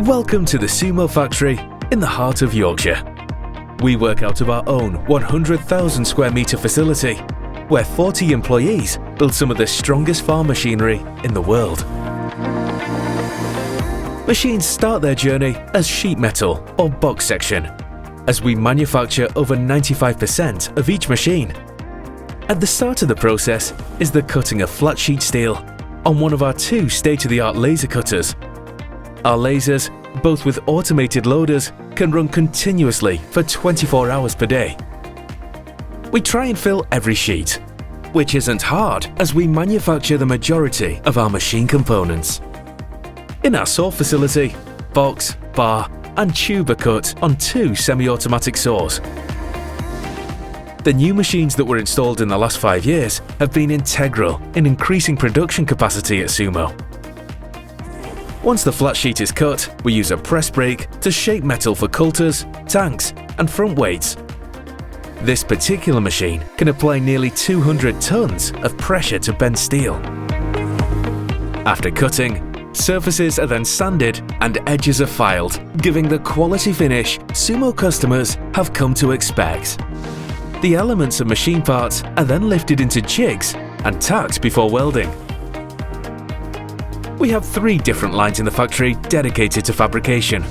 Welcome to the Sumo factory in the heart of Yorkshire. We work out of our own 100,000 square metre facility, where 40 employees build some of the strongest farm machinery in the world. Machines start their journey as sheet metal or box section, as we manufacture over 95% of each machine. At the start of the process is the cutting of flat sheet steel on one of our 2 state-of-the-art laser cutters. Our lasers, both with automated loaders, can run continuously for 24 hours per day. We try and fill every sheet, which isn't hard as we manufacture the majority of our machine components. In our saw facility, box, bar and tube are cut on 2 semi-automatic saws. The new machines that were installed in the last 5 years have been integral in increasing production capacity at Sumo. Once the flat sheet is cut, we use a press brake to shape metal for coulters, tanks and front weights. This particular machine can apply nearly 200 tons of pressure to bend steel. After cutting, surfaces are then sanded and edges are filed, giving the quality finish Sumo customers have come to expect. The elements of machine parts are then lifted into jigs and tacked before welding. We have 3 different lines in the factory dedicated to fabrication.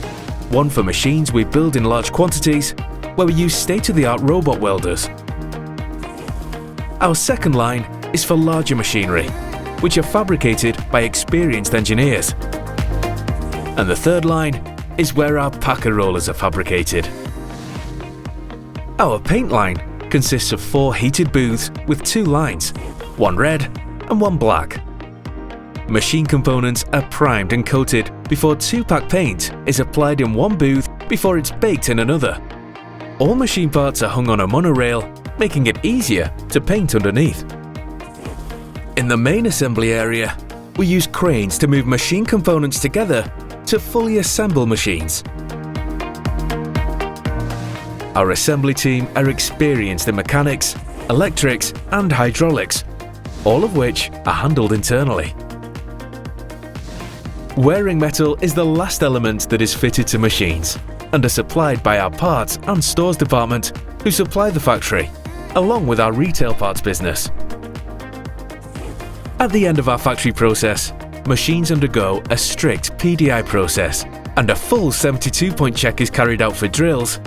One for machines we build in large quantities, where we use state-of-the-art robot welders. Our second line is for larger machinery, which are fabricated by experienced engineers. And the third line is where our packer rollers are fabricated. Our paint line consists of 4 heated booths with 2 lines, one red and one black. Machine components are primed and coated before 2-pack paint is applied in one booth before it's baked in another. All machine parts are hung on a monorail, making it easier to paint underneath. In the main assembly area, we use cranes to move machine components together to fully assemble machines. Our assembly team are experienced in mechanics, electrics and hydraulics, all of which are handled internally. Wearing metal is the last element that is fitted to machines and are supplied by our parts and stores department, who supply the factory, along with our retail parts business. At the end of our factory process, machines undergo a strict PDI process and a full 72-point check is carried out for drills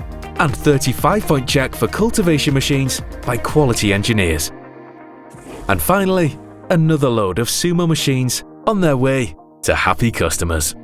and 35-point check for cultivation machines by quality engineers. And finally, another load of Sumo machines on their way to happy customers.